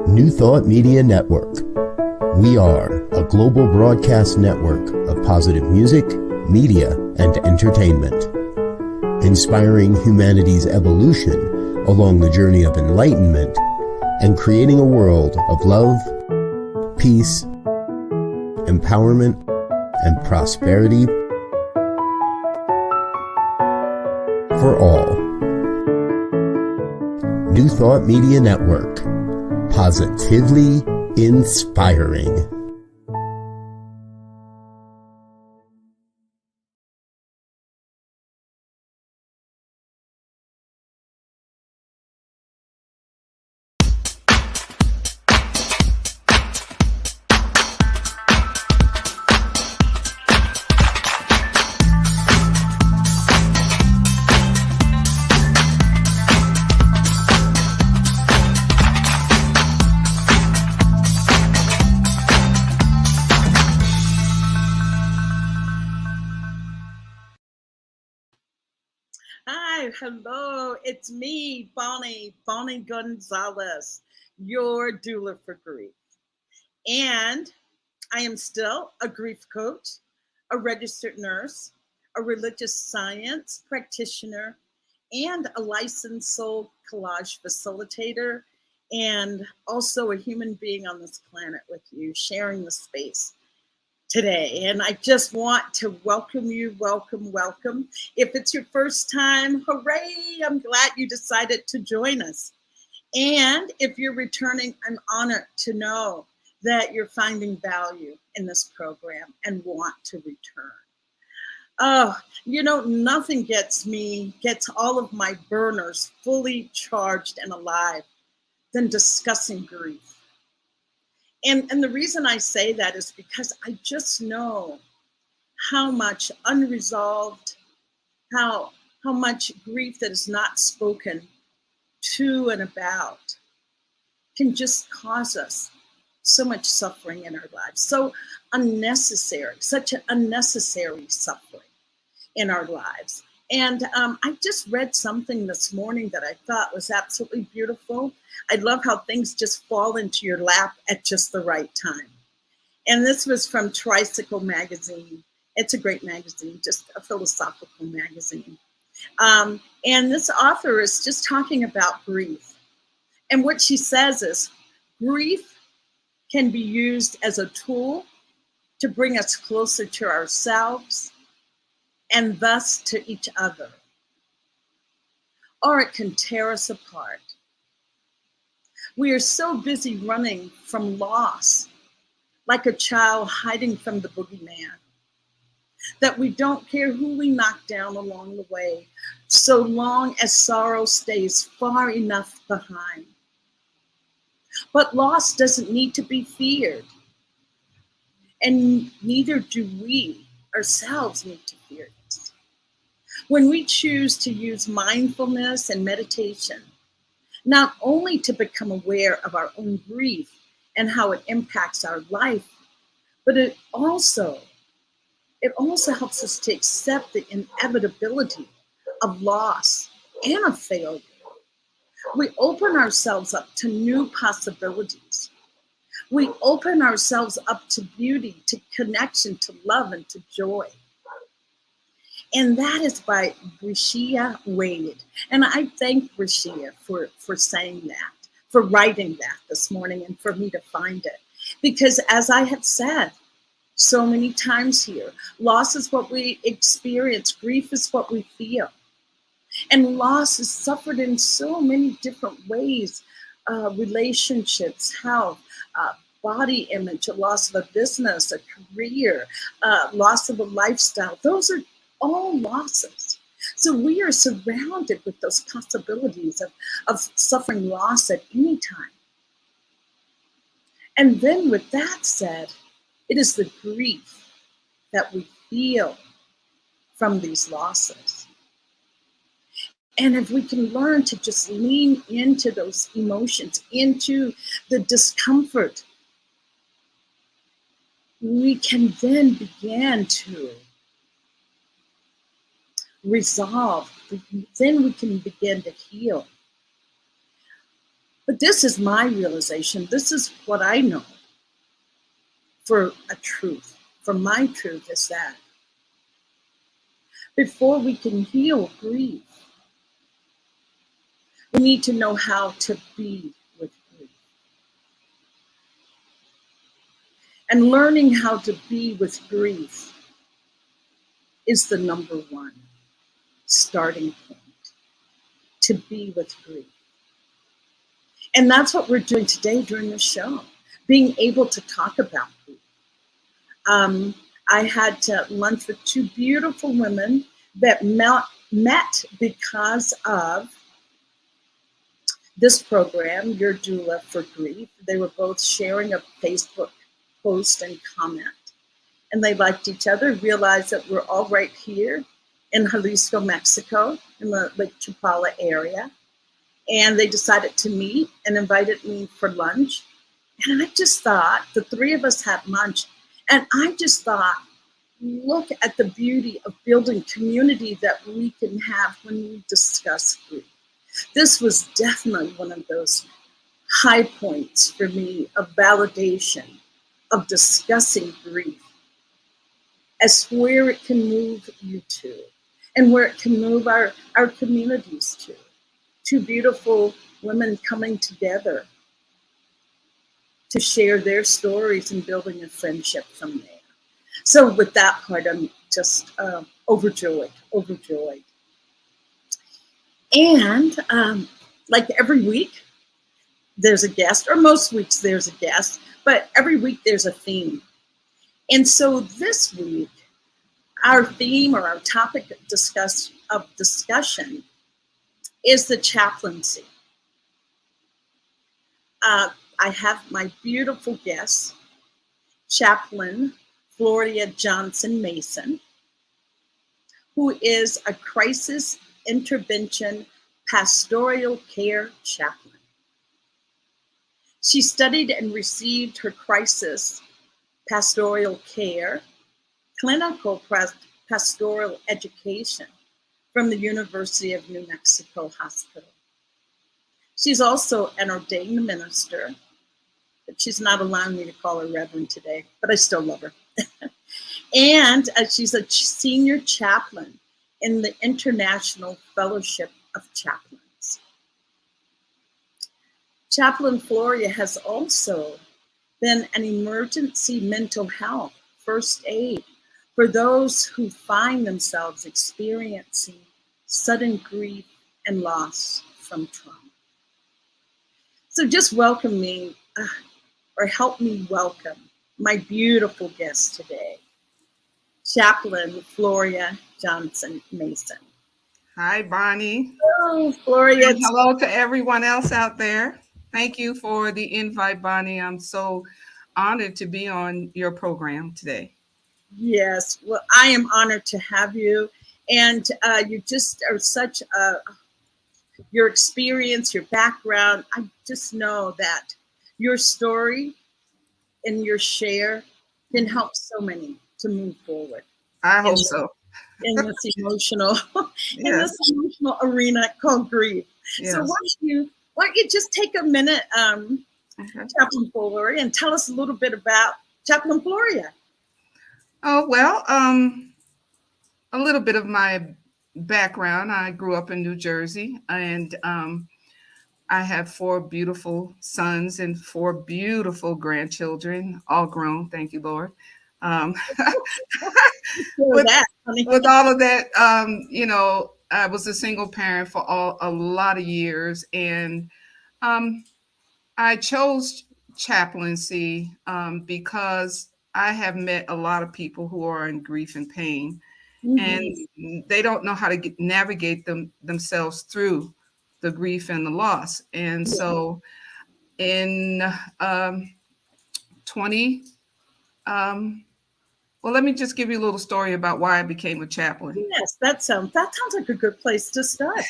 New Thought Media Network. We are a global broadcast network of positive music, media, and entertainment, inspiring humanity's evolution along the journey of enlightenment and creating a world of love, peace, empowerment, and prosperity for all. New Thought Media Network. Positively inspiring. Hi, hello, it's me, Bonnie Gonzalez, your doula for grief. And I am still a grief coach, a registered nurse, a religious science practitioner, and a licensed soul collage facilitator, and also a human being on this planet with you, sharing the space today. And I just want to welcome you, welcome. If it's your first time, hooray, I'm glad you decided to join us. And if you're returning, I'm honored to know that you're finding value in this program and want to return. Oh, nothing gets all of my burners fully charged and alive than discussing grief. And the reason I say that is because I just know how much unresolved, how much grief that is not spoken to and about can just cause us so much suffering in our lives. So unnecessary, such an unnecessary suffering in our lives. And I just read something this morning that I thought was absolutely beautiful. I love how things just fall into your lap at just the right time. And this was from Tricycle magazine. It's a great magazine, just a philosophical magazine. And this author is just talking about grief. And what she says is, grief can be used as a tool to bring us closer to ourselves and thus to each other. Or it can tear us apart. We are so busy running from loss, like a child hiding from the boogeyman, that we don't care who we knock down along the way, so long as sorrow stays far enough behind. But loss doesn't need to be feared, and neither do we ourselves need to fear it. When we choose to use mindfulness and meditation, not only to become aware of our own grief and how it impacts our life, but it also helps us to accept the inevitability of loss and of failure. We open ourselves up to new possibilities. We open ourselves up to beauty, to connection, to love, and to joy. And that is by Brishia Wade. And I thank Brishia for saying that, for writing that this morning, and for me to find it. Because as I have said so many times here, loss is what we experience, grief is what we feel. And loss is suffered in so many different ways, relationships, health, body image, a loss of a business, a career, loss of a lifestyle. Those are all losses. So we are surrounded with those possibilities of suffering loss at any time. And then with that said, it is the grief that we feel from these losses. And if we can learn to just lean into those emotions, into the discomfort, we can then begin to resolve. Then we can begin to heal. But this is my realization. This is what I know for a truth. For my truth is that before we can heal grief, we need to know how to be with grief. And learning how to be with grief is the number one starting point, to be with grief. And that's what we're doing today during the show, being able to talk about grief. I had lunch with two beautiful women that met because of this program, Your Doula for Grief. They were both sharing a Facebook post and comment, and they liked each other, realized that we're all right here in Jalisco, Mexico, in the Lake Chapala area. And they decided to meet and invited me for lunch. And I just thought, the three of us had lunch, and I just thought, look at the beauty of building community that we can have when we discuss grief. This was definitely one of those high points for me of validation, of discussing grief, as where it can move you to, and where it can move our communities to. Two beautiful women coming together to share their stories and building a friendship from there. So with that part, I'm just overjoyed. And like every week, there's a guest, or most weeks there's a guest, but every week there's a theme. And so this week, our theme or our topic of discussion is the chaplaincy. I have my beautiful guest, Chaplain Floria Johnson Mason, who is a crisis intervention pastoral care chaplain. She studied and received her crisis pastoral care clinical pastoral education from the University of New Mexico Hospital. She's also an ordained minister, but she's not allowing me to call her Reverend today, but I still love her. And she's a senior chaplain in the International Fellowship of Chaplains. Chaplain Floria has also been an emergency mental health first aid for those who find themselves experiencing sudden grief and loss from trauma. So just welcome me, or help me welcome my beautiful guest today, Chaplain Floria Johnson Mason. Hi, Bonnie. Hello, Floria. And hello to everyone else out there. Thank you for the invite, Bonnie. I'm so honored to be on your program today. Yes, well, I am honored to have you. And you just are such your experience, your background. I just know that your story and your share can help so many to move forward. I hope so. In this emotional, Yes. in this emotional arena called grief. Yes. So why don't you just take a minute, Okay. Chaplain Floria, and tell us a little bit about Chaplain Floria. Oh, well, a little bit of my background. I grew up in New Jersey, and I have 4 beautiful sons and 4 beautiful grandchildren, all grown. Thank you, Lord. With all of that, I was a single parent for a lot of years, and I chose chaplaincy because I have met a lot of people who are in grief and pain, and they don't know how to navigate themselves through the grief and the loss. And so in 20, well, let me just give you a little story about why I became a chaplain. Yes, that sounds like a good place to start.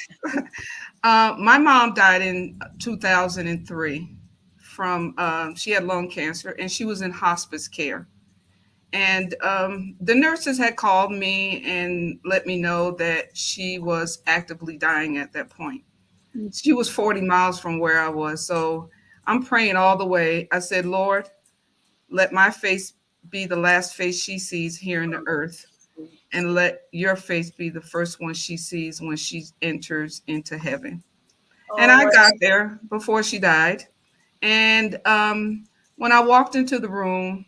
My mom died in 2003 from, she had lung cancer, and she was in hospice care. And the nurses had called me and let me know that she was actively dying at that point. She was 40 miles from where I was. So I'm praying all the way. I said, Lord, let my face be the last face she sees here in the earth, and let your face be the first one she sees when she enters into heaven. And I got there before she died. And when I walked into the room,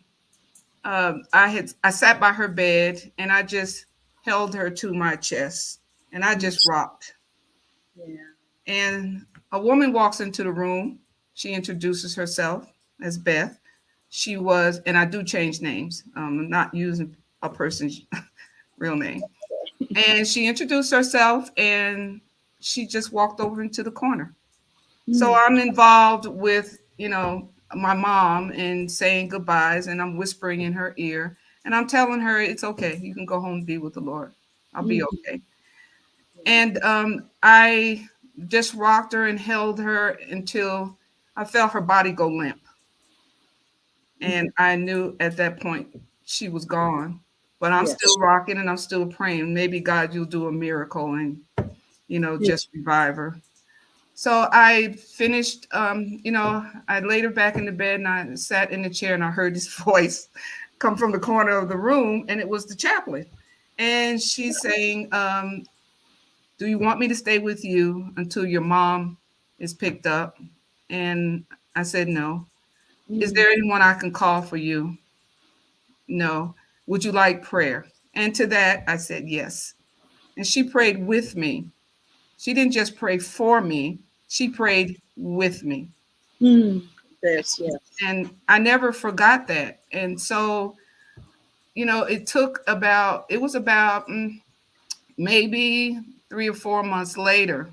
I sat by her bed and I just held her to my chest and I just rocked. Yeah. And a woman walks into the room. She introduces herself as Beth. She was, and I do change names. I'm not using a person's real name. And she introduced herself and she just walked over into the corner. So I'm involved with, my mom and saying goodbyes, and I'm whispering in her ear and I'm telling her it's okay. You can go home and be with the Lord. I'll be okay. And I just rocked her and held her until I felt her body go limp. And I knew at that point she was gone. But I'm still rocking and I'm still praying. Maybe God, you'll do a miracle and, just revive her. So I finished, I laid her back in the bed and I sat in the chair and I heard this voice come from the corner of the room, and it was the chaplain. And she's saying, do you want me to stay with you until your mom is picked up? And I said, no. Is there anyone I can call for you? No. Would you like prayer? And to that, I said, yes. And she prayed with me. She didn't just pray for me, she prayed with me. Yes. And I never forgot that. And so, it was about maybe 3 or 4 months later,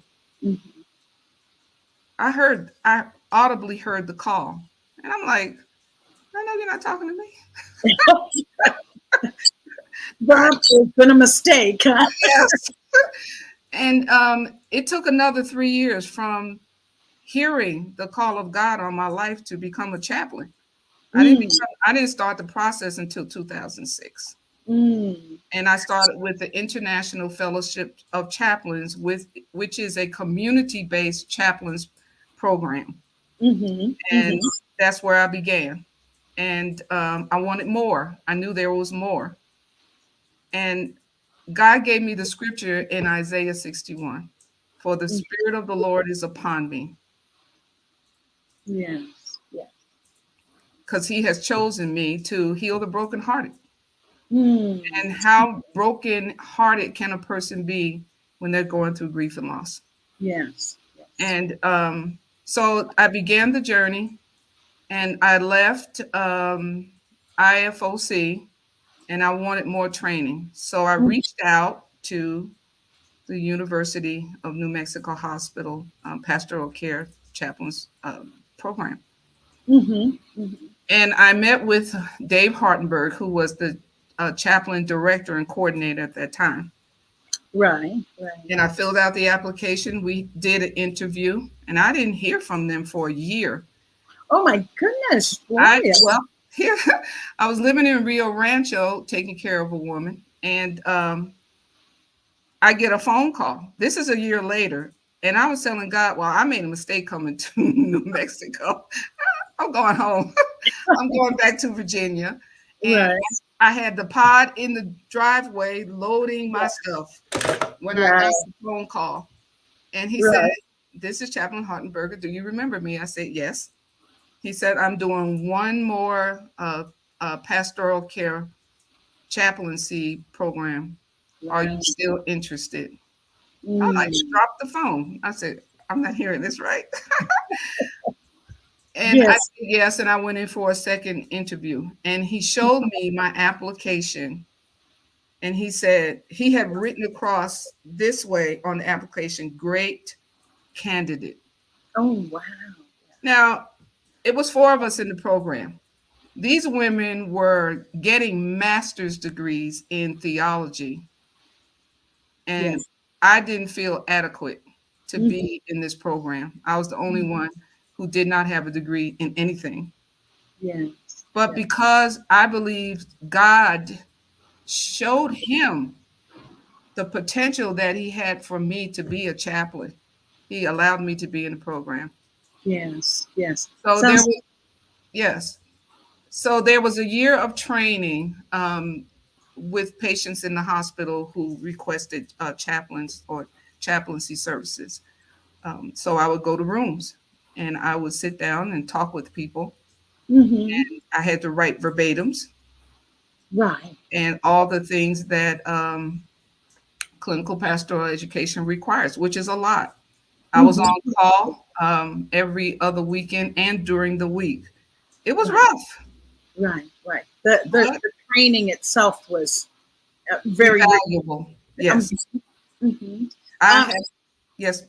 I audibly heard the call. And I'm like, I know you're not talking to me. There's been a mistake. Huh? Yes. And it took another 3 years from hearing the call of God on my life to become a chaplain. I didn't start the process until 2006. And I started with the International Fellowship of Chaplains, which is a community-based chaplains program. And that's where I began. And I wanted more. I knew there was more. And God gave me the scripture in Isaiah 61. For the Spirit of the Lord is upon me. Yes. Because he has chosen me to heal the brokenhearted. And how brokenhearted can a person be when they're going through grief and loss? Yes. And so I began the journey, and I left IFOC, and I wanted more training. So I reached out to the University of New Mexico Hospital Pastoral Care Chaplains program. And I met with Dave Hartenberg, who was the chaplain director and coordinator at that time. Right. And I filled out the application. We did an interview, and I didn't hear from them for a year. Oh my goodness! Here I was living in Rio Rancho, taking care of a woman, and I get a phone call. This is a year later, and I was telling God, "Well, I made a mistake coming to New Mexico. I'm going home. I'm going back to Virginia." And I had the pod in the driveway loading my stuff when I got the phone call. And he said, "This is Chaplain Hartenberger. Do you remember me?" I said, "Yes." He said, "I'm doing one more pastoral care chaplaincy program. Are you still interested?" I like dropped the phone. I said, "I'm not hearing this right." And I said yes, and I went in for a second interview. And he showed me my application. And he said he had written across this way on the application, "Great candidate." Oh, wow. Now, it was 4 of us in the program. These women were getting master's degrees in theology. And I didn't feel adequate to be in this program. I was the only one who did not have a degree in anything. But because I believed God showed him the potential that he had for me to be a chaplain, he allowed me to be in the program. Yes, yes. So So there was a year of training with patients in the hospital who requested chaplains or chaplaincy services. So I would go to rooms and I would sit down and talk with people. Mm-hmm. I had to write verbatims Right. and all the things that clinical pastoral education requires, which is a lot. I was on Mm-hmm. call every other weekend and during the week. It was Right, rough, right, right. The training itself was but very. valuable. Um, Yes, mhm. I um, had. Yes,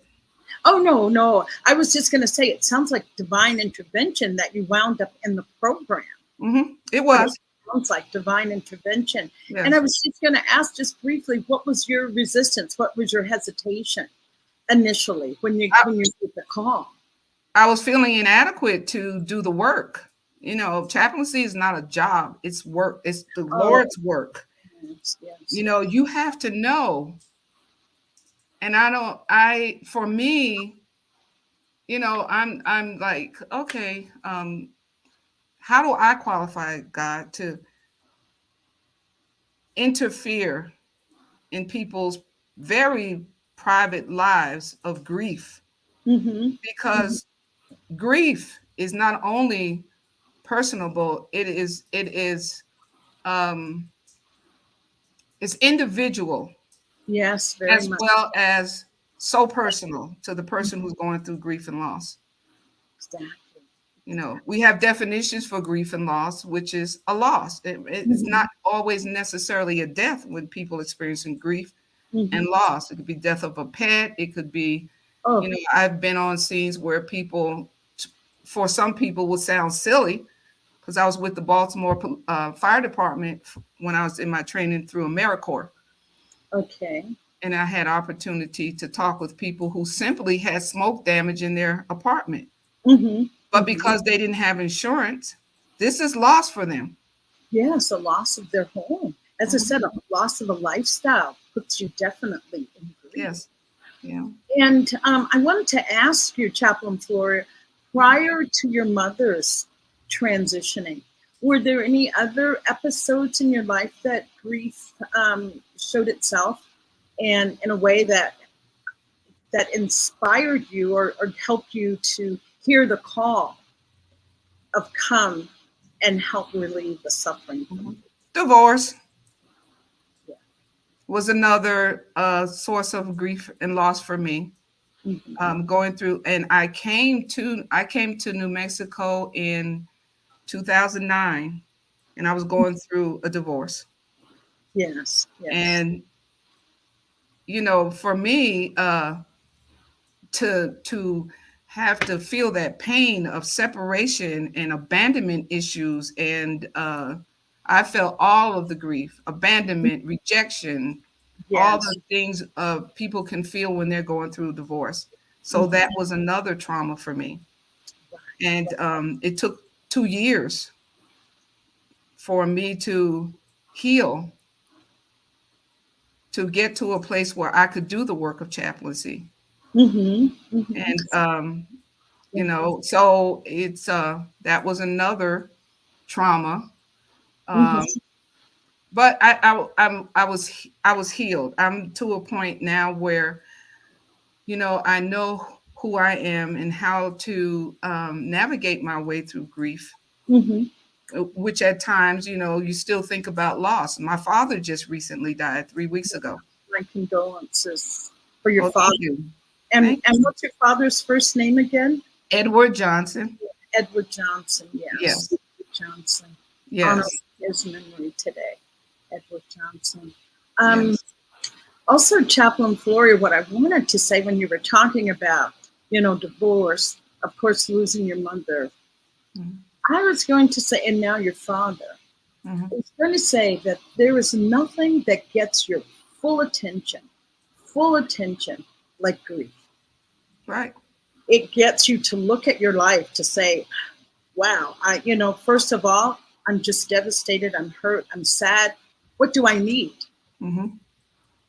oh no, no. I was just going to say it sounds like divine intervention that you wound up in the program. it What it was. sounds like divine intervention. And I Yes, was just going to ask just briefly, what was your resistance? What was your hesitation initially when you get the call? I was feeling inadequate to do the work. You know, chaplaincy is not a job; it's work. It's the Oh, Lord's work. yes, yes. You know, you have to know. And I don't. For me, you know, I'm like, okay, how do I qualify God to interfere in people's very private lives of grief? Mm-hmm. Because grief is not only personable, um it's individual Yes, very as much. well as so personal to the person who's going through grief and loss. Exactly. You know, we have definitions for grief and loss, which is a loss. It's Mm-hmm. not always necessarily a death when people experiencing grief and Mm-hmm. loss. It could be death of a pet. It could be, Oh, you know, I've been on scenes where people, for some people, would sound silly because I was with the Baltimore Fire Department when I was in my training through AmeriCorps. okay. And I had opportunity to talk with people who simply had smoke damage in their apartment. Mm-hmm. But Mm-hmm. because they didn't have insurance, this is loss for them. Yes, a loss of their home. As I Mhm. said, a loss of a lifestyle puts you definitely in grief. Yes. Yeah. And I wanted to ask you, Chaplain Floria, prior to your mother's transitioning, were there any other episodes in your life that grief showed itself, and in a way that inspired you or helped you to hear the call of come and help relieve the suffering? Mhm. Divorce Yeah. was another source of grief and loss for me. Mm-hmm. Going through, and I came to New Mexico in 2009, and I was going through a divorce. Yes, yes. And you know, for me, to have to feel that pain of separation and abandonment issues, and I felt all of the grief, abandonment, rejection, all Yes. the things people can feel when they're going through divorce. So Mm-hmm. that was another trauma for me. Right. And it took 2 years for me to heal, to get to a place where I could do the work of chaplaincy. Mm-hmm. Mm-hmm. And you know, so it's that was another trauma. Um, Mm-hmm. but I was healed. I'm to a point now where, you know, I know who I am and how to navigate my way through grief, Mm-hmm. which at times, you know, you still think about loss. My father just recently died 3 weeks ago. My condolences for your Oh, father. thank you. And Thank you. what's your father's first name again? Edward Johnson. Edward Johnson. Yes, Yes. Edward Johnson. Honor Yes. his memory today. Edward Johnson. Yes. Also, Chaplain Floria, what I wanted to say when you were talking about, divorce, of course, losing your mother, Mhm. I was going to say, and now your father. Mhm. I was going to say that there is nothing that gets your full attention like grief. Right. It gets you to look at your life to say, wow, first of all, I'm just devastated. I'm hurt. I'm sad. What do I need? Mhm.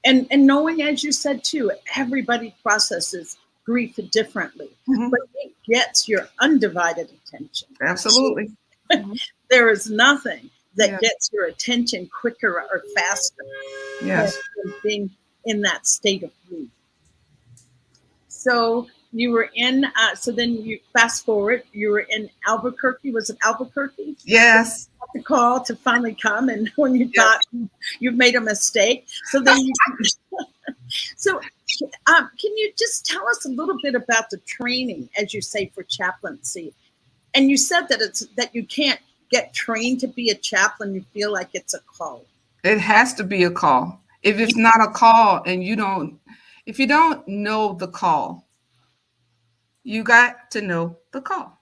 And knowing, as you said too, everybody processes grief differently, Mhm. but it gets your undivided attention. Absolutely. There is nothing that Yeah. gets your attention quicker or faster Yes. than being in that state of grief. So you were in, so then you fast forward, you were in Albuquerque. Was it Albuquerque? Yes. The call to finally come, and when you thought you've made a mistake. So then you, so can you just tell us a little bit about the training, as you say, for chaplaincy? And you said that it's that you can't get trained to be a chaplain. You feel like it's a call. It has to be a call. If it's not a call and if you don't know the call, you got to know the call.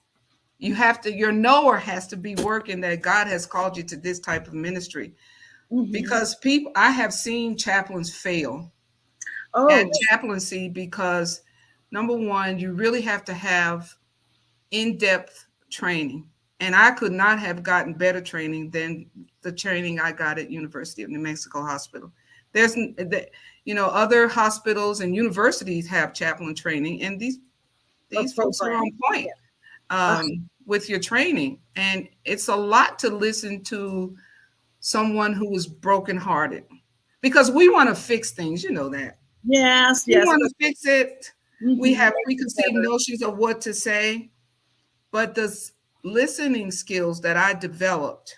You have to, your knower has to be working that God has called you to this type of ministry. Mm-hmm. Because I have seen chaplains fail at chaplaincy because, number one, you really have to have in-depth training. And I could not have gotten better training than the training I got at University of New Mexico Hospital. There's, other hospitals and universities have chaplain training, and these folks are on point with your training. And it's a lot to listen to someone who is brokenhearted, because we want to fix things, you know that. Yes, we want to fix it. Mm-hmm. We have preconceived notions of what to say, but the listening skills that I developed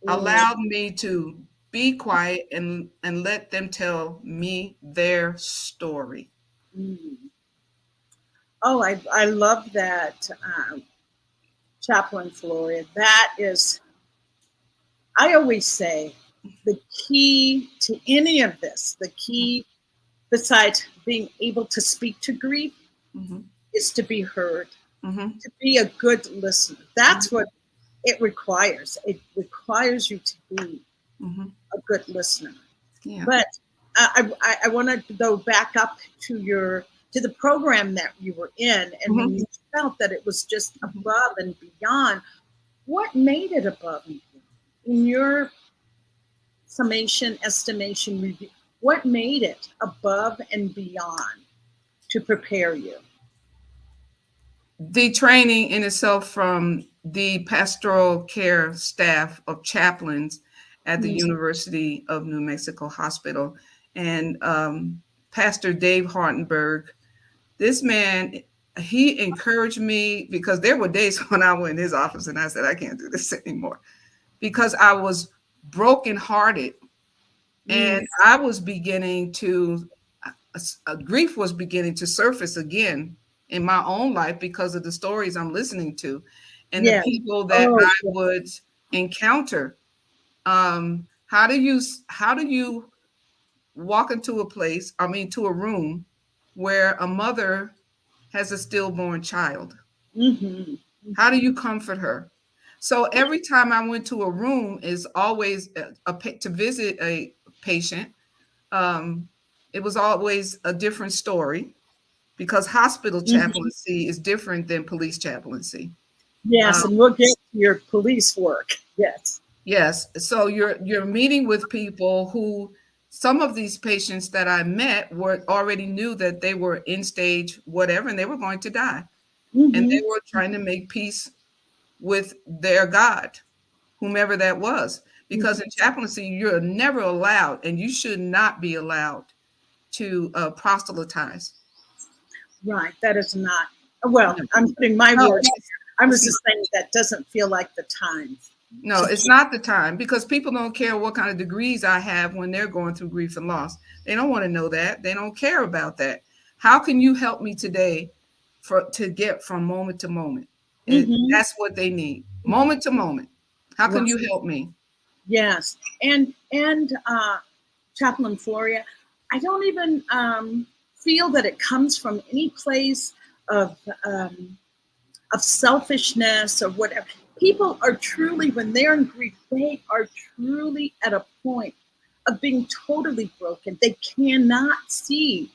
allowed me to be quiet and let them tell me their story. Mm-hmm. Oh, I love that, Chaplain Floria. That is, I always say, the key to any of this, the key, besides being able to speak to grief, is to be heard, to be a good listener. That's what it requires. It requires you to be a good listener. Yeah. But I want to go back up to the program that you were in, and when you felt that it was just above and beyond, what made it above and beyond? In your estimation, review, what made it above and beyond to prepare you? The training in itself from the pastoral care staff of chaplains at the University of New Mexico Hospital, and Pastor Dave Hartenberg. This man, he encouraged me, because there were days when I went in his office and I said, I can't do this anymore, because I was brokenhearted. And I was beginning to, grief was beginning to surface again in my own life because of the stories I'm listening to and the people that I would encounter. How do you walk into to a room where a mother has a stillborn child? How do you comfort her? So every time I went to a room is always to visit a patient. It was always a different story, because hospital chaplaincy is different than police chaplaincy. Yes, and we'll get to your police work. Yes. Yes. So you're meeting with people who, some of these patients that I met already knew that they were in stage whatever and they were going to die. And they were trying to make peace with their God, whomever that was. Because in chaplaincy, you're never allowed, and you should not be allowed to proselytize. Right. That is not, well, I'm putting my words. I was just saying that doesn't feel like the time. No, it's not the time, because people don't care what kind of degrees I have when they're going through grief and loss. They don't want to know that. They don't care about that. How can you help me today to get from moment to moment? That's what they need. Moment to moment. How can you help me? Yes. And Chaplain Floria, I don't even feel that it comes from any place of selfishness or whatever. People are truly, when they're in grief, they are truly at a point of being totally broken. They cannot see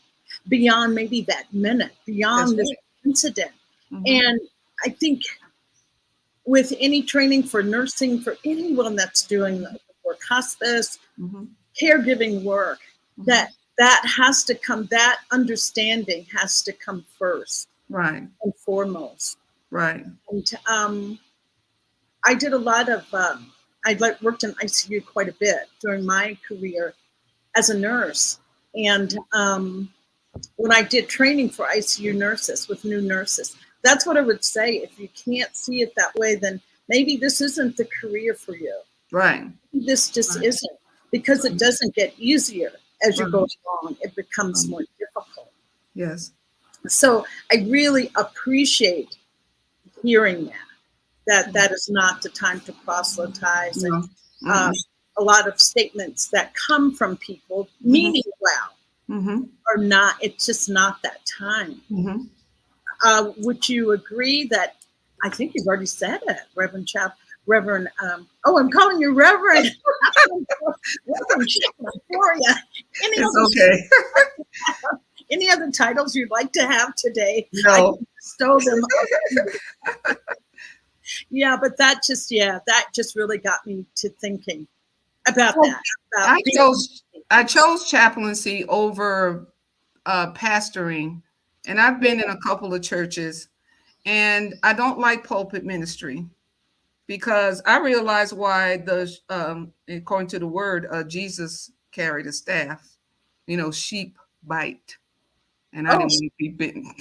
beyond maybe that minute, beyond this incident. And I think with any training for nursing, for anyone that's doing the work, hospice, caregiving work, that that has to come, that understanding has to come first. Right. And foremost. Right. And I did a lot of, worked in ICU quite a bit during my career as a nurse. And when I did training for ICU nurses with new nurses, that's what I would say. If you can't see it that way, then maybe this isn't the career for you. Right. This just isn't, because it doesn't get easier as you go along. It becomes more difficult. Yes. So I really appreciate hearing that is not the time to proselytize. No. And a lot of statements that come from people meaning well are not, it's just not that time. Would you agree that, I think you've already said it, Reverend, I'm calling you Reverend. Reverend Chaplain Floria. Any other titles you'd like to have today? No. I can bestow them. Yeah, but that just really got me to thinking about that. I chose chaplaincy over pastoring, and I've been in a couple of churches, and I don't like pulpit ministry because I realize why according to the word, Jesus carried a staff. Sheep bite, and I didn't want to be bitten.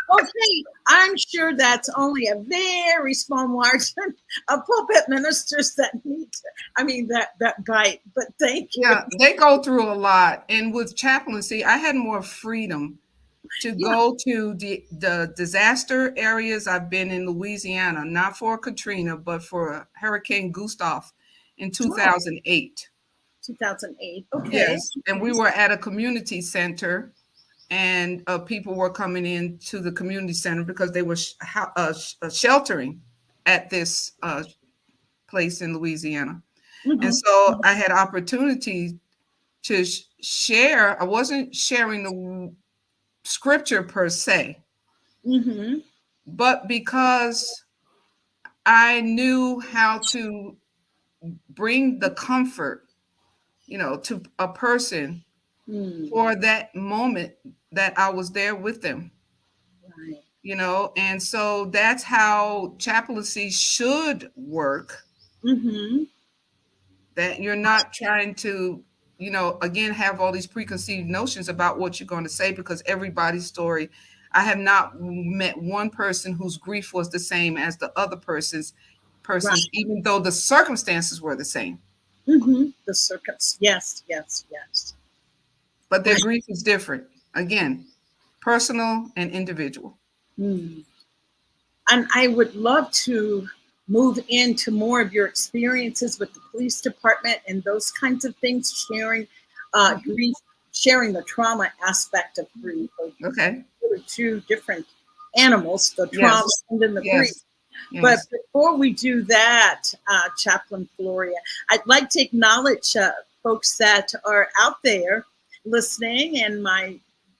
Okay, I'm sure that's only a very small margin of pulpit ministers that need that bite, but thank you. Yeah, they go through a lot. And with chaplaincy, I had more freedom to go to the disaster areas. I've been in Louisiana, not for Katrina, but for Hurricane Gustav in 2008. 2008, okay. Yes, and we were at a community center, and people were coming into the community center because they were sheltering at this place in Louisiana. And so I had opportunity to share. I wasn't sharing the scripture per se, but because I knew how to bring the comfort, to a person for that moment that I was there with them. Right. And so that's how chaplaincy should work. That you're not trying to, again, have all these preconceived notions about what you're going to say, because everybody's story, I have not met one person whose grief was the same as the other person's, right, even though the circumstances were the same. The circumstances, yes. But their grief is different. Again, personal and individual. And I would love to move into more of your experiences with the police department and those kinds of things, sharing grief, sharing the trauma aspect of grief. Okay. Two different animals, the trauma and then the grief. Yes. But before we do that, Chaplain Floria, I'd like to acknowledge folks that are out there listening, and my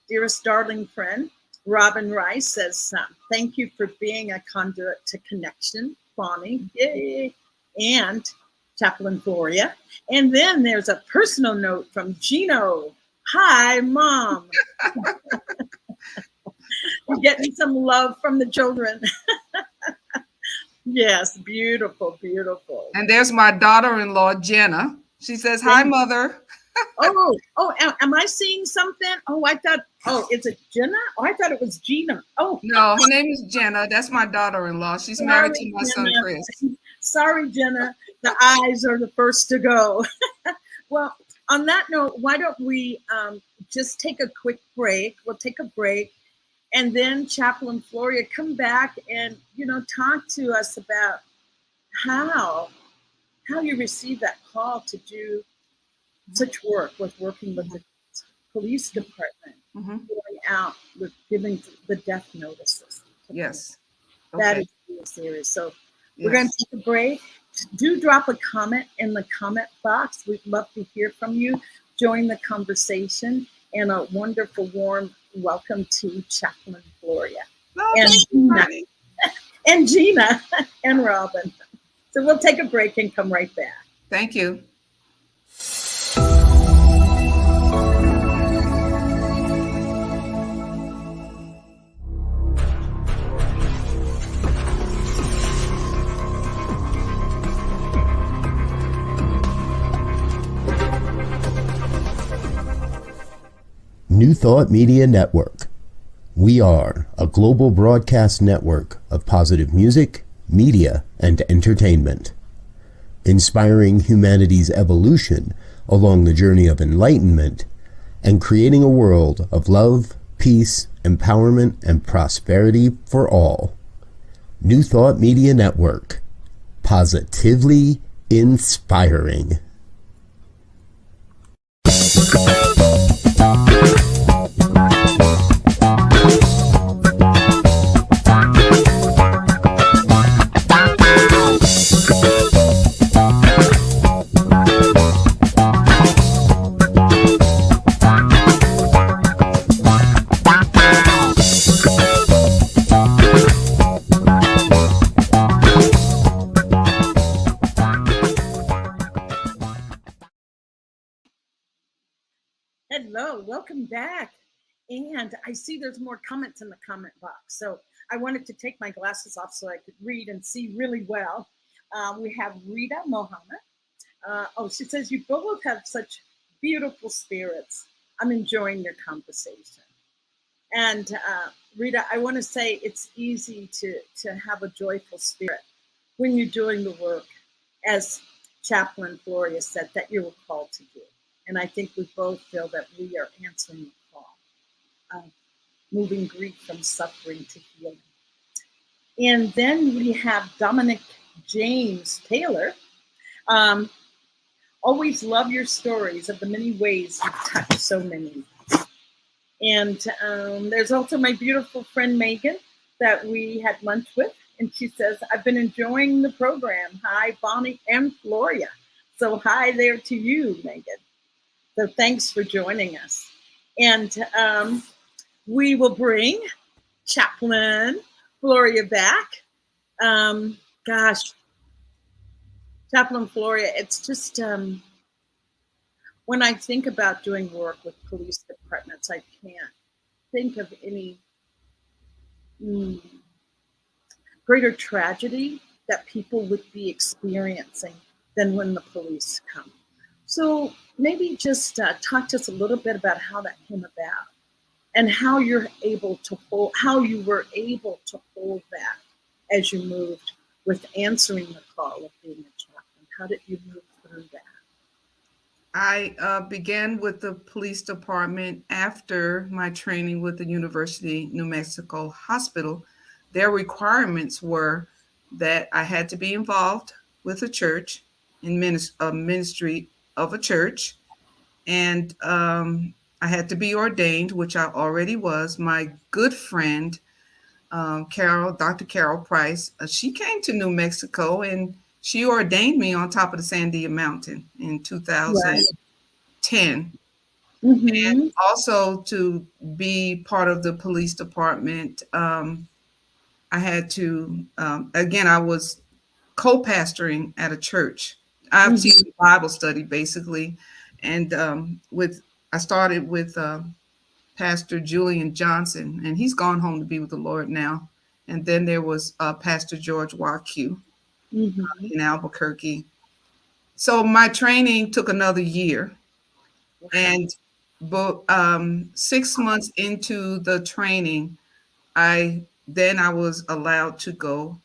dearest darling friend, Robin Rice, says, thank you for being a conduit to connection, Bonnie, yay, and Chaplain Floria. And then there's a personal note from Gino. Hi, Mom. We're getting some love from the children. Yes, beautiful. And there's my daughter-in-law, Jenna. She says, hi, Mother. Oh, am I seeing something? Is it Jenna? Oh, I thought it was Gina. Oh. No, her name is Jenna. That's my daughter-in-law. She's married to my son, Chris. Sorry, Jenna. The eyes are the first to go. Well, on that note, why don't we just take a quick break? We'll take a break. And then Chaplain Floria, come back and, talk to us about how you received that call to do such work working with the police department, going out with giving the death notices. Yes. Okay. That is really serious. So we're going to take a break. Do drop a comment in the comment box. We'd love to hear from you. Join the conversation, and a wonderful, warm welcome to Chaplain Floria. And Gina and Robin. So we'll take a break and come right back. Thank you. New Thought Media Network. We are a global broadcast network of positive music, media, and entertainment, inspiring humanity's evolution along the journey of enlightenment and creating a world of love, peace, empowerment, and prosperity for all. New Thought Media Network. Positively inspiring. Hello, welcome back. And I see there's more comments in the comment box. So I wanted to take my glasses off so I could read and see really well. We have Rita Mohammed. She says, you both have such beautiful spirits. I'm enjoying your conversation. And Rita, I want to say it's easy to have a joyful spirit when you're doing the work, as Chaplain Floria said, that you were called to do. And I think we both feel that we are answering the call, moving grief from suffering to healing. And then we have Dominic James Taylor. Always love your stories of the many ways you touch so many. And there's also my beautiful friend Megan that we had lunch with. And she says, I've been enjoying the program. Hi, Bonnie and Floria. So hi there to you, Megan. So thanks for joining us. And we will bring Chaplain Floria back. Chaplain Floria, it's just, when I think about doing work with police departments, I can't think of any greater tragedy that people would be experiencing than when the police come. So maybe just talk to us a little bit about how that came about and how you were able to hold that as you moved with answering the call of being a chaplain. How did you move through that? I began with the police department after my training with the University New Mexico Hospital. Their requirements were that I had to be involved with a church, in a ministry of a church, and I had to be ordained, which I already was. My good friend, Dr. Carol Price, she came to New Mexico and she ordained me on top of the Sandia Mountain in 2010. Right. Mm-hmm. And also to be part of the police department, I had to, again, I was co-pastoring at a church. I was teaching Bible study basically. And I started with Pastor Julian Johnson, and he's gone home to be with the Lord now. And then there was Pastor George Waku in Albuquerque. So my training took another year. And 6 months into the training, I was allowed to go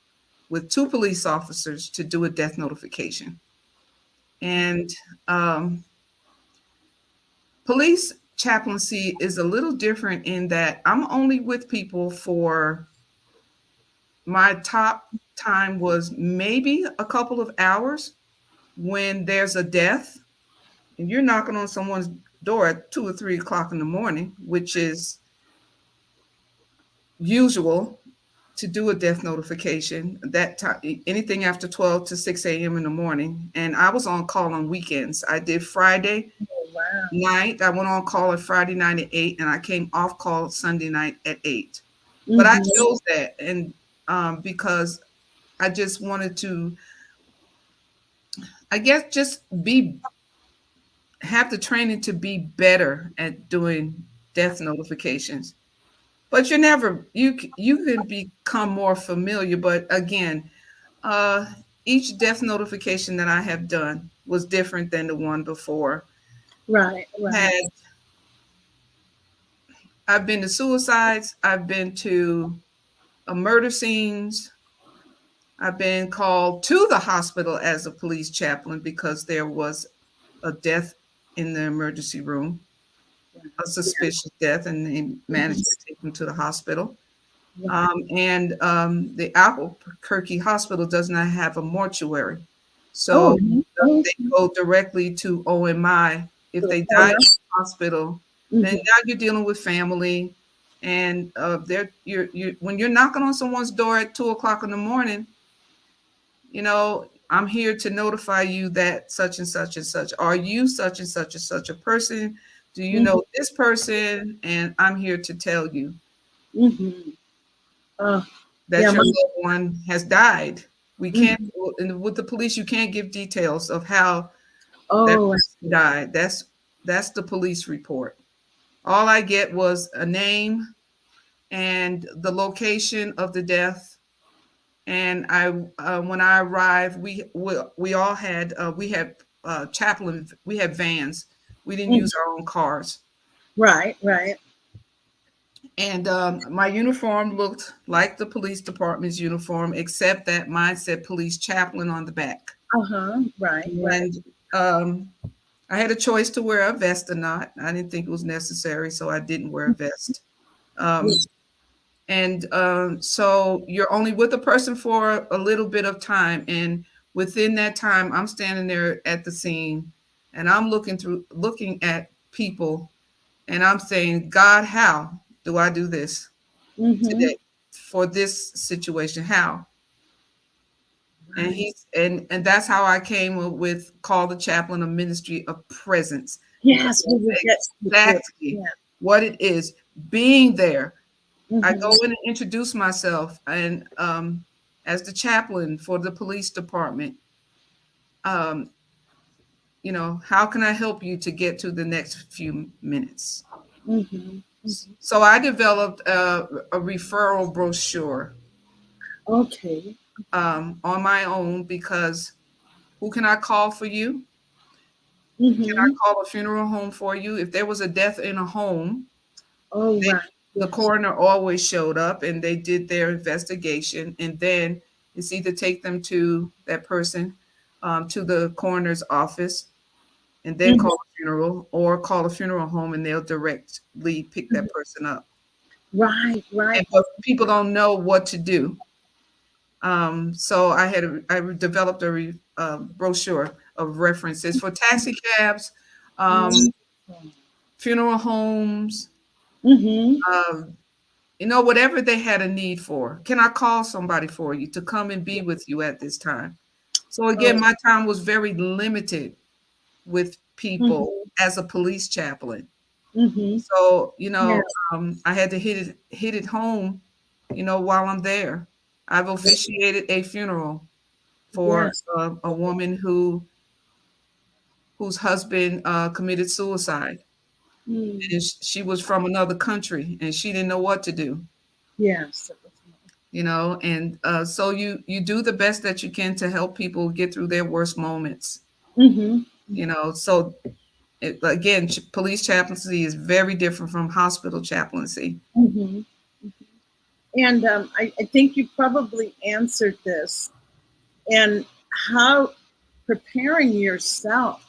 with 2 police officers to do a death notification. And police chaplaincy is a little different in that I'm only with people for, my top time was maybe a couple of hours when there's a death and you're knocking on someone's door at 2 or 3 o'clock in the morning, which is usual to do a death notification. That time, anything after 12 to 6 a.m. in the morning. And I was on call on weekends. I did Friday night. I went on call on Friday night at 8, and I came off call Sunday night at 8. But I chose that, and because I just wanted to, I guess, just have the training to be better at doing death notifications. But you can become more familiar. But again, each death notification that I have done was different than the one before. Right. Had I've been to suicides. I've been to murder scenes. I've been called to the hospital as a police chaplain because there was a death in the emergency room, a suspicious death, and they managed to take them to the hospital. The Albuquerque Hospital does not have a mortuary. So they go directly to OMI. If they die in the hospital, then now you're dealing with family. And when you're knocking on someone's door at 2:00 in the morning, I'm here to notify you that such and such and such. Are you such and such a person? Do you know this person? And I'm here to tell you that your loved one has died. We can't, with the police, you can't give details of how that person died. That's the police report. All I get was a name and the location of the death. And when I arrived, we all had chaplain. We had vans. We didn't use our own cars. Right. And my uniform looked like the police department's uniform, except that mine said police chaplain on the back. Right. And I had a choice to wear a vest or not. I didn't think it was necessary, so I didn't wear a vest. So you're only with a person for a little bit of time. And within that time, I'm standing there at the scene and I'm looking at people and I'm saying, God, how do I do this today for this situation? How? Right. And that's how I came up with call the chaplain a ministry of presence. Yes, exactly what it is. Being there. I go in and introduce myself, and as the chaplain for the police department, how can I help you to get to the next few minutes? So I developed a referral brochure. Okay. On my own, because who can I call for you? Can I call a funeral home for you? If there was a death in a home, the coroner always showed up and they did their investigation, and then it's either take them to that person to the coroner's office and then call a funeral, or call a funeral home and they'll directly pick that person up. Right. But people don't know what to do. So I developed a brochure of references for taxi cabs, funeral homes, whatever they had a need for. Can I call somebody for you to come and be with you at this time? So again, my time was very limited with people as a police chaplain. So, I had to hit it home, while I'm there. I've officiated a funeral for a woman whose husband committed suicide. And she was from another country and she didn't know what to do. Yes. And so you do the best that you can to help people get through their worst moments. So again, police chaplaincy is very different from hospital chaplaincy. And I think you probably answered this. And how preparing yourself,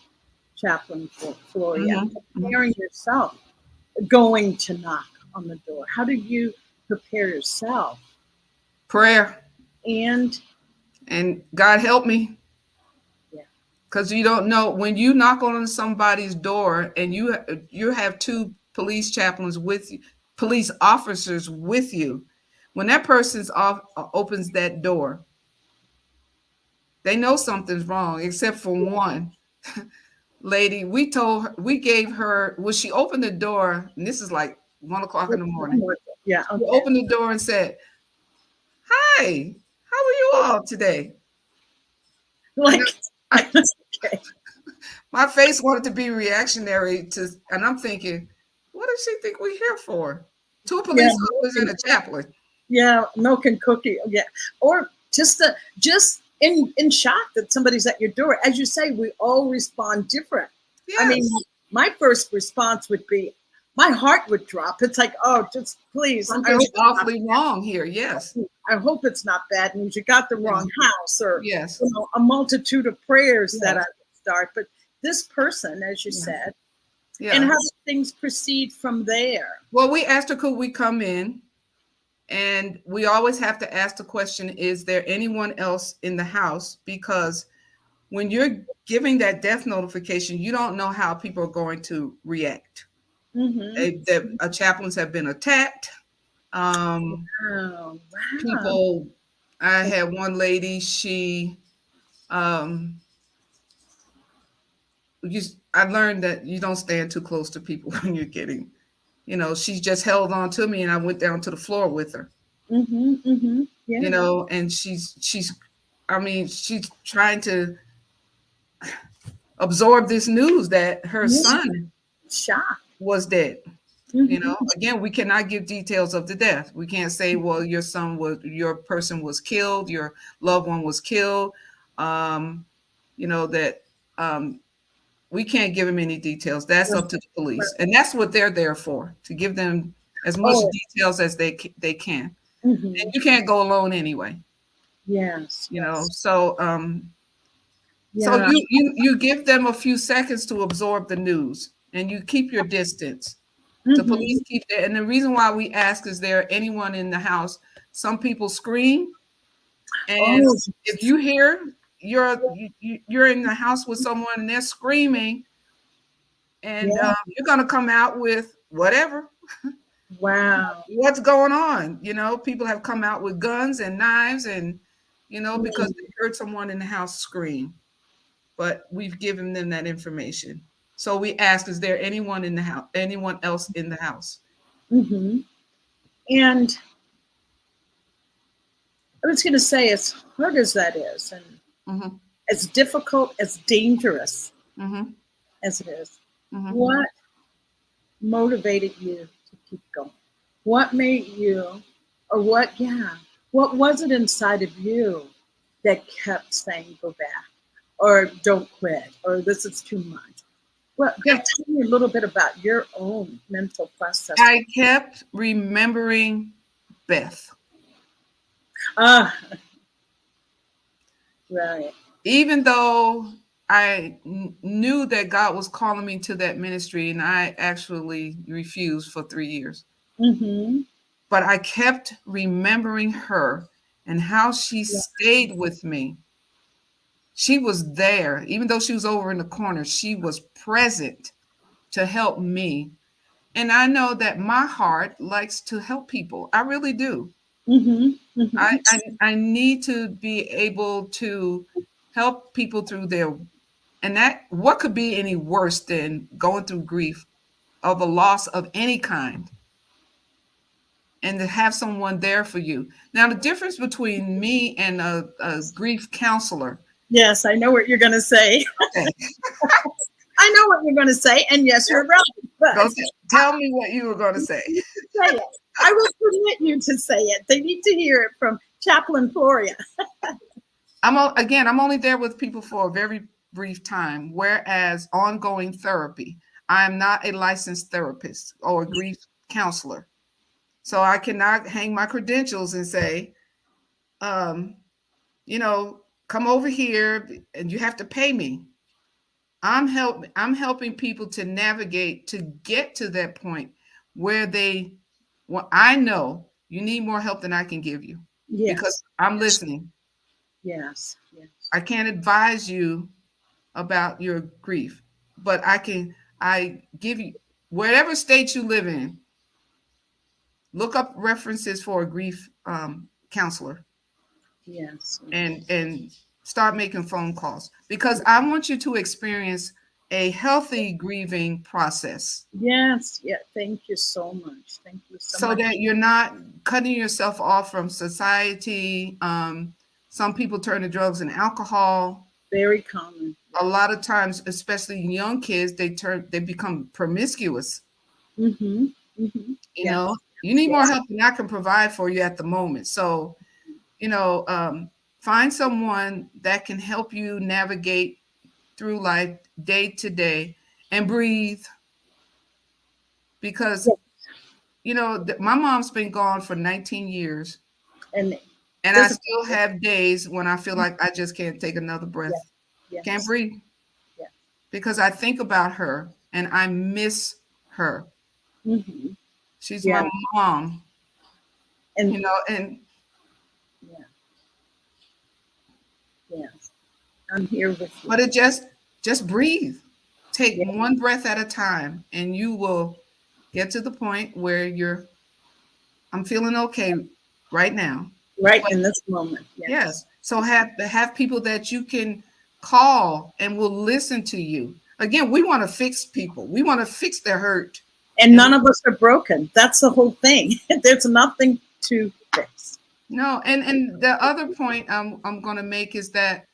Chaplain Floria, preparing yourself, going to knock on the door. How do you prepare yourself? Prayer. And God help me. Yeah. Because you don't know, when you knock on somebody's door and you have two police chaplains with you, police officers with you, when that person opens that door, they know something's wrong, except for one lady. We gave her, when she opened the door, and this is like 1:00 in the morning. Yeah. Okay. We opened the door and said, "Hi, how are you all today?" My face wanted to be reactionary and I'm thinking, what does she think we're here for? Two police officers and a chaplain. Yeah, milk and cookie. Yeah, or just in shock that somebody's at your door. As you say, we all respond different. Yes. I mean, my first response would be, my heart would drop. It's like, oh, just please. Something's awfully wrong here. Yes. I hope it's not bad news. You got the wrong house, or yes, a multitude of prayers that I would start. But this person, as you said, and how do things proceed from there? Well, we asked her, could we come in? And we always have to ask the question, is there anyone else in the house? Because when you're giving that death notification, you don't know how people are going to react. Chaplains have been attacked. People, I had one lady, she, I learned that you don't stand too close to people when you're getting, she just held on to me, and I went down to the floor with her. Yeah. And she's trying to absorb this news that her son was dead. Again, we cannot give details of the death. We can't say, well, your person was killed, your loved one was killed. We can't give them any details. That's up to the police. And that's what they're there for, to give them as much details as they can. And you can't go alone anyway. Yes. So so you give them a few seconds to absorb the news, and you keep your distance. The police keep that. And the reason why we ask, is there anyone in the house? Some people scream, and if you hear you're in the house with someone and they're screaming, and you're going to come out with whatever. Wow. What's going on? People have come out with guns and knives, and because they heard someone in the house scream. But we've given them that information. So we ask, is there anyone in the house, anyone else in the house? And I was going to say, as hard as that is, and as difficult, as dangerous as it is, what motivated you to keep going? What made you, or what was it inside of you that kept saying, go back, or don't quit, or this is too much? Well, tell me a little bit about your own mental process. I kept remembering Beth. Right. Even though I knew that God was calling me to that ministry, and I actually refused for 3 years. But I kept remembering her and how she stayed with me. She was there, even though she was over in the corner. She was present to help me. And I know that my heart likes to help people. I really do. I need to be able to help people through and that, what could be any worse than going through grief of a loss of any kind, and to have someone there for you. Now, the difference between me and a grief counselor. Yes, I know what you're going to say. Okay. I know what you're going to say, and yes, you're right. But tell me what you were going to say. Say it. I will permit you to say it. They need to hear it from Chaplain Floria. I'm only there with people for a very brief time, whereas ongoing therapy, I am not a licensed therapist or a grief counselor. So I cannot hang my credentials and say, come over here and you have to pay me. I'm helping people to navigate, to get to that point where I know you need more help than I can give you. Yes. Because I'm listening. Yes. I can't advise you about your grief, but I give you, whatever state you live in, look up references for a grief counselor. Yes. And start making phone calls, because I want you to experience a healthy grieving process. Yes. Yeah. Thank you so much. Thank you so much. So that you're not cutting yourself off from society. Some people turn to drugs and alcohol. Very common. A lot of times, especially young kids, they become promiscuous. You know, you need more help than I can provide for you at the moment. So, find someone that can help you navigate through life day to day, and breathe. because, you know, my mom's been gone for 19 years. And I still have days when I feel like I just can't take another breath. Yes. Can't breathe. Yeah. Because I think about her and I miss her. Mm-hmm. She's my mom. And you know, and yes, I'm here with you. But it just breathe. Take one breath at a time, and you will get to the point where I'm feeling okay right now. Right in this moment. Yes. So have people that you can call and will listen to you. Again, we want to fix people. We want to fix their hurt. And none of us are broken. That's the whole thing. There's nothing to fix. No, and the other point I'm going to make is that,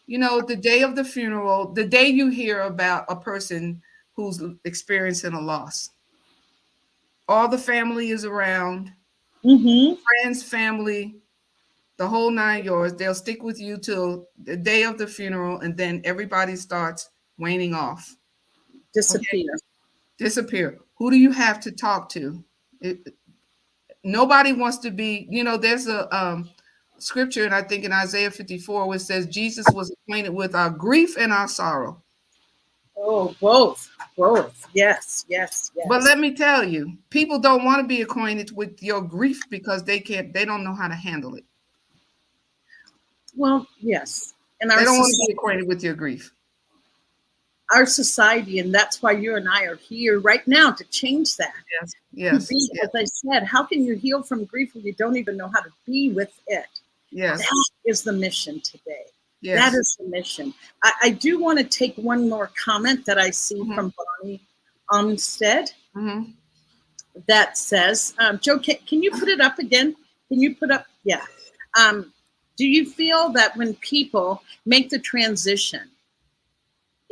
you know, the day of the funeral, the day you hear about a person who's experiencing a loss, all the family is around, friends, family, the whole 9 yards. They'll stick with you till the day of the funeral, and then everybody starts waning off. Disappear. Okay? Disappear. Who do you have to talk to? Nobody wants to be, you know, there's a scripture, and I think in Isaiah 54, where it says Jesus was acquainted with our grief and our sorrow. Oh, both. Yes. But let me tell you, people don't want to be acquainted with your grief because they don't know how to handle it. Well, yes. And they don't want to be acquainted with your grief. Our society, and that's why you and I are here right now to change that. Yes. As I said, how can you heal from grief when you don't even know how to be with it? Yes. That is the mission today. Yes. That is the mission. I do want to take one more comment that I see from Bonnie Armstead that says, Joe, can you put it up again? Can you put up? Yeah. Do you feel that when people make the transition,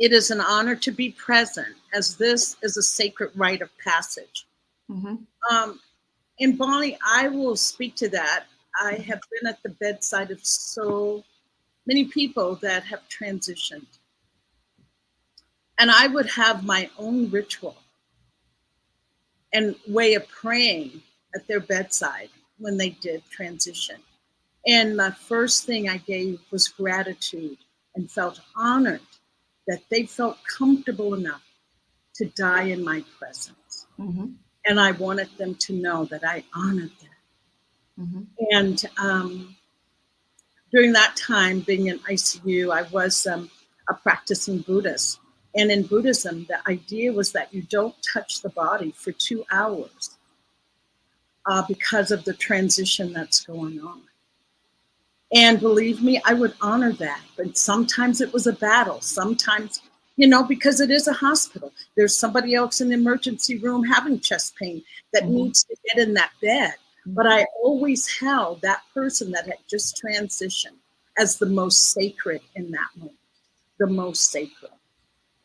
it is an honor to be present, as this is a sacred rite of passage? And Bonnie, I will speak to that. I have been at the bedside of so many people that have transitioned. And I would have my own ritual and way of praying at their bedside when they did transition. And the first thing I gave was gratitude, and felt honored that they felt comfortable enough to die in my presence. And I wanted them to know that I honored them. And during that time, being in ICU, I was a practicing Buddhist. And in Buddhism, the idea was that you don't touch the body for 2 hours because of the transition that's going on. And believe me, I would honor that. But sometimes it was a battle. Sometimes, you know, because it is a hospital. There's somebody else in the emergency room having chest pain that needs to get in that bed. But I always held that person that had just transitioned as the most sacred in that moment, the most sacred.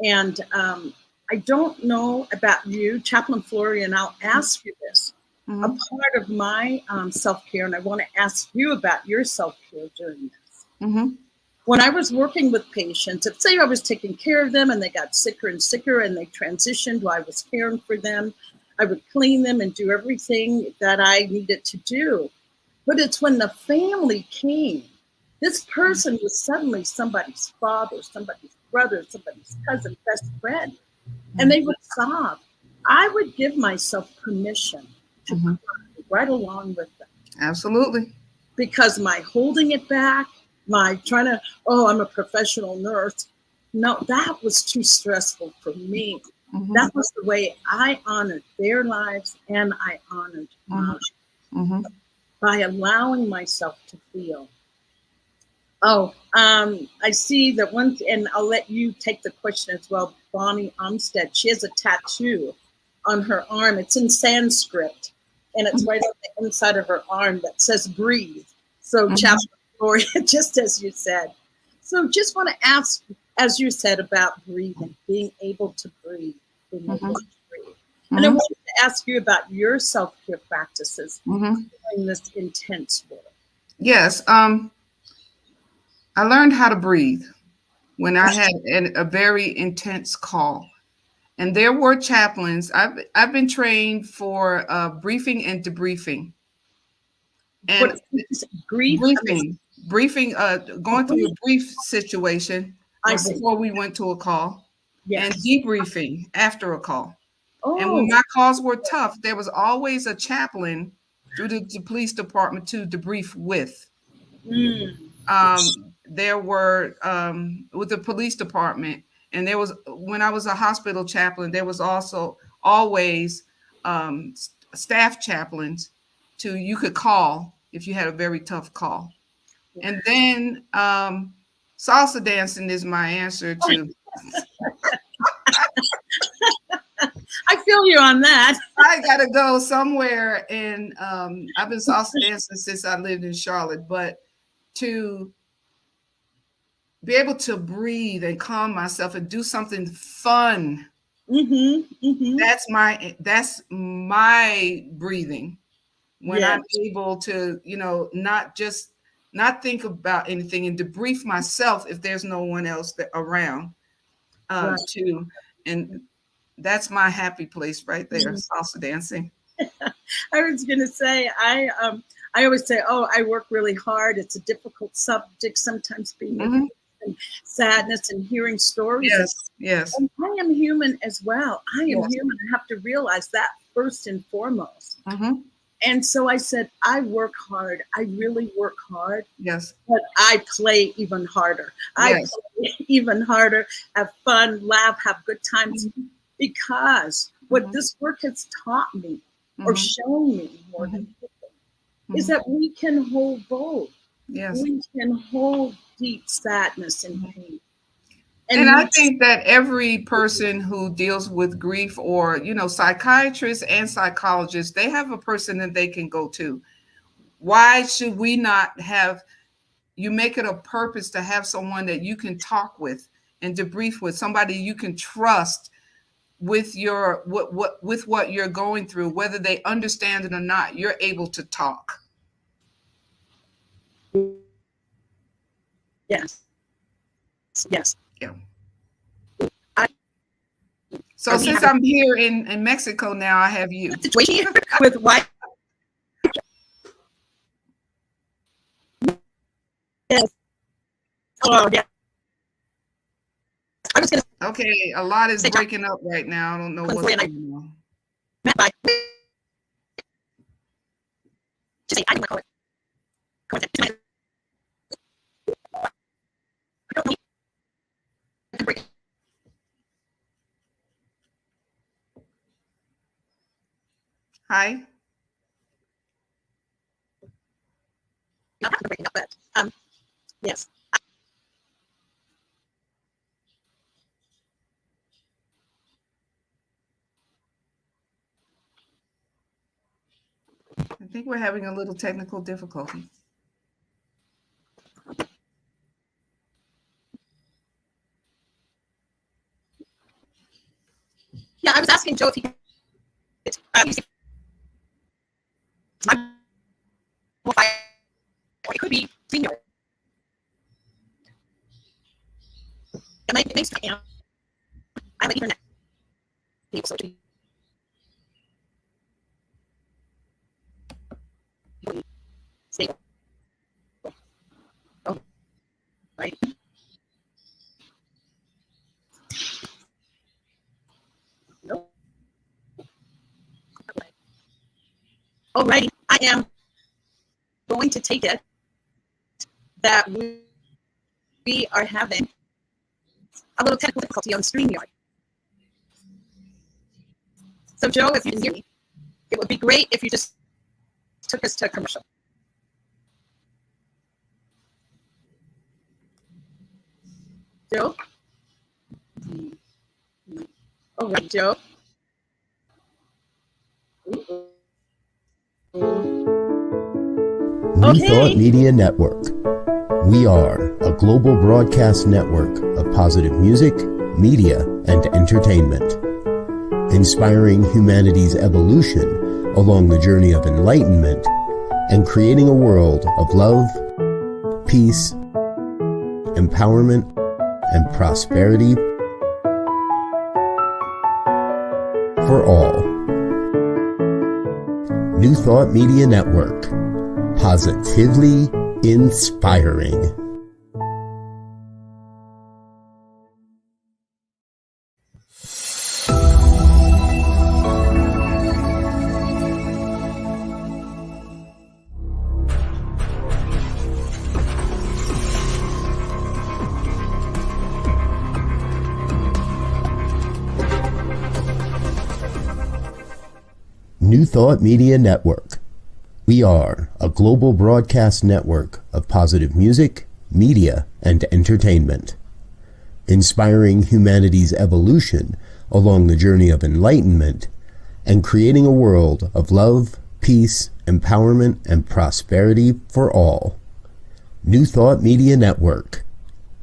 And I don't know about you, Chaplain Floria, and I'll ask you this. A part of my self-care, and I want to ask you about your self-care during this. When I was working with patients, if say I was taking care of them and they got sicker and sicker and they transitioned while I was caring for them, I would clean them and do everything that I needed to do. But it's when the family came, this person was suddenly somebody's father, somebody's brother, somebody's cousin, best friend, and they would sob. I would give myself permission to cry right along with them. Absolutely. Because my holding it back, my trying to, I'm a professional nurse. No, that was too stressful for me. That was the way I honored their lives, and I honored mine by allowing myself to feel. I see that one, and I'll let you take the question as well, Bonnie Armstead. She has a tattoo on her arm. It's in Sanskrit, and it's right on the inside of her arm that says breathe. So Chaplain Floria, just as you said. So just want to ask, as you said, about breathing, being able to breathe, being able to breathe. And I wanted to ask you about your self-care practices during this intense work. Yes. I learned how to breathe when I had a very intense call. And there were chaplains. I've been trained for briefing and debriefing. And briefing, going through a brief situation before we went to a call, and debriefing after a call. And when my calls were tough, there was always a chaplain through the police department to debrief with. There were with the police department, and there was, when I was a hospital chaplain, there was also always staff chaplains you could call if you had a very tough call. And then salsa dancing is my answer to. I feel you on that. I gotta go somewhere, and I've been salsa dancing since I lived in Charlotte, but to be able to breathe and calm myself and do something fun. That's my breathing. When I'm able to, not think about anything and debrief myself if there's no one else around too. And that's my happy place right there, salsa dancing. I was going to say, I always say, I work really hard. It's a difficult subject, sometimes being and sadness and hearing stories. Yes. And I am human as well. I am human. I have to realize that first and foremost. And so I said, I work hard. I really work hard. Yes. But I play even harder. I play even harder, have fun, laugh, have good times. Because what this work has taught me or shown me more than anything is that we can hold both. Yes. We can hold deep sadness and pain. And I think that every person who deals with grief, or, psychiatrists and psychologists, they have a person that they can go to. Why should we not you make it a purpose to have someone that you can talk with and debrief with, somebody you can trust with with what you're going through, whether they understand it or not, you're able to talk. Yes. Yeah. So since I'm here in Mexico now, I have you. Situation with what? Yes. Oh, yeah. I was gonna. Okay, a lot is breaking up right now. I don't know what's going on. Bye. Just say, I don't want to call it. Hi. Not breaking up, but yes. I think we're having a little technical difficulty. Yeah, I was asking Joe if he could. Or it could be senior. It might make sense. I might even people so to stable. Oh, right. No. All right, I am going to take it that we are having a little technical difficulty on StreamYard. So Joe, if you can hear me, it would be great if you just took us to a commercial. Joe? All right, Joe. New Thought Media Network. We are a global broadcast network of positive music, media, and entertainment, inspiring humanity's evolution along the journey of enlightenment and creating a world of love, peace, empowerment, and prosperity. for all. New Thought Media Network. Positively inspiring. New Thought Media Network. We are a global broadcast network of positive music, media, and entertainment, inspiring humanity's evolution along the journey of enlightenment and creating a world of love, peace, empowerment, and prosperity for all. New Thought Media Network.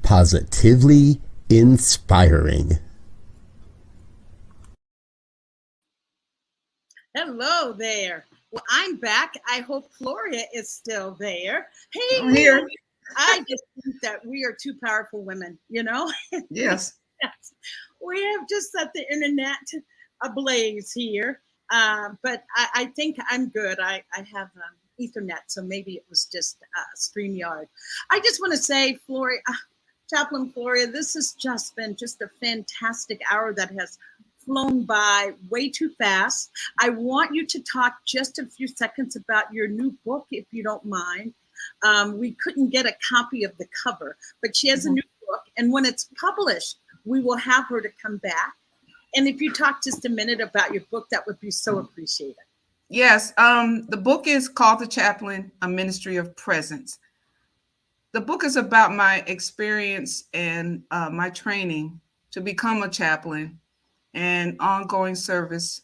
Positively inspiring. Hello there. Well, I'm back. I hope Floria is still there. Hey, I'm here. I just think that we are two powerful women, you know? Yes. We have just set the internet ablaze here. But I think I'm good. I have Ethernet, so maybe it was just StreamYard. I just want to say, Floria, Chaplain Floria, this has just been just a fantastic hour that has flown by way too fast. I want you to talk just a few seconds about your new book, if you don't mind. We couldn't get a copy of the cover, but she has a new book. And when it's published, we will have her to come back. And if you talk just a minute about your book, that would be so appreciated. Yes. The book is called The Chaplain, A Ministry of Presence. The book is about my experience and my training to become a chaplain and ongoing service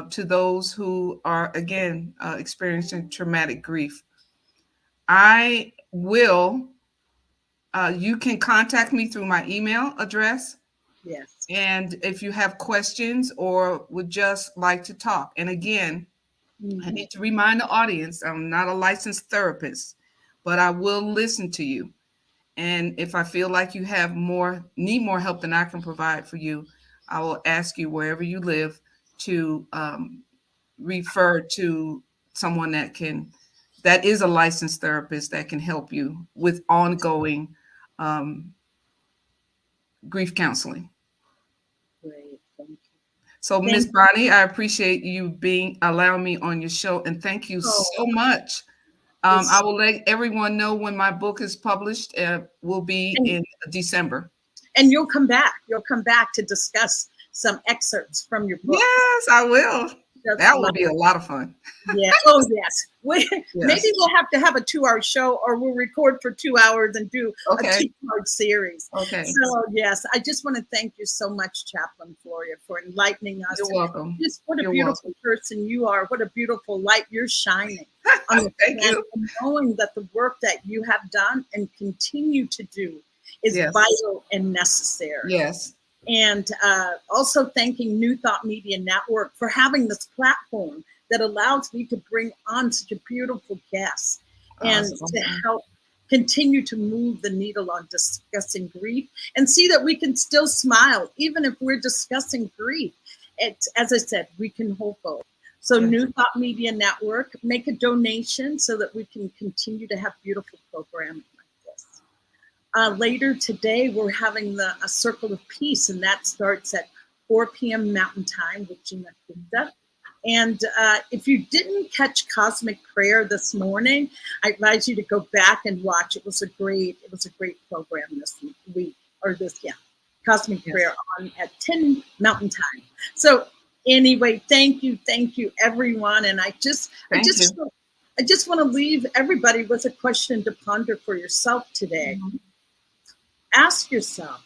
to those who are, again, experiencing traumatic grief. I will, you can contact me through my email address. Yes. And if you have questions or would just like to talk. And again, I need to remind the audience, I'm not a licensed therapist, but I will listen to you. And if I feel like you need more help than I can provide for you, I will ask you wherever you live to refer to someone that is a licensed therapist that can help you with ongoing grief counseling. Great, thank you. So, Miss Bonnie, I appreciate you allowing me on your show, and thank you so much. I will let everyone know when my book is published. Will be in December. And you'll come back. You'll come back to discuss some excerpts from your book. Yes, I will. That will be a lot of fun. Yeah. Oh, yes. Maybe we'll have to have a 2-hour show, or we'll record for 2 hours and do a 2-part series. Okay. So, yes, I just want to thank you so much, Chaplain Floria, for enlightening us. You're welcome. Just what a beautiful person you are. What a beautiful light you're shining on the planet. And knowing that the work that you have done and continue to do is vital and necessary. Yes. And also thanking New Thought Media Network for having this platform that allows me to bring on such a beautiful guest and to help continue to move the needle on discussing grief and see that we can still smile, even if we're discussing grief. As I said, we can hold both. So New Thought Media Network, make a donation so that we can continue to have beautiful programming. Later today, we're having a Circle of Peace, and that starts at 4 p.m. Mountain Time, which is in And if you didn't catch Cosmic Prayer this morning, I advise you to go back and watch. It was a great program this week, Cosmic Prayer on at 10 Mountain Time. So anyway, thank you, everyone. And I just want to leave everybody with a question to ponder for yourself today. Mm-hmm. Ask yourself,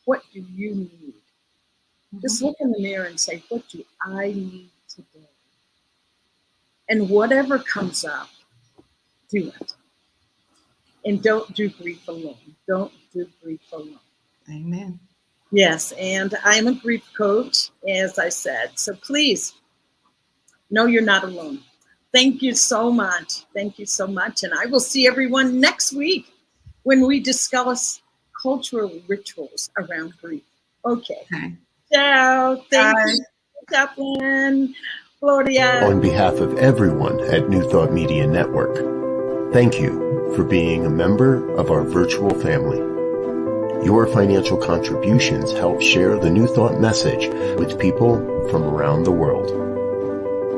what do you need? Mm-hmm. Just look in the mirror and say, what do I need today? And whatever comes up, do it. And don't do grief alone. Don't do grief alone. Amen. Yes, and I'm a grief coach, as I said. So please, know you're not alone. Thank you so much. Thank you so much. And I will see everyone next week when we discuss cultural rituals around grief. Okay. Ciao. Thank you. Chaplain, Floria. On behalf of everyone at New Thought Media Network, thank you for being a member of our virtual family. Your financial contributions help share the New Thought message with people from around the world.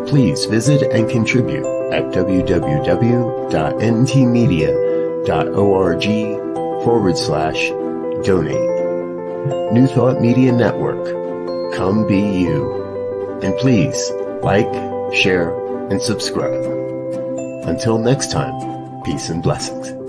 Please visit and contribute at www.ntmedia.org/donate. New Thought Media Network. Come be you. And please like, share, and subscribe. Until next time, peace and blessings.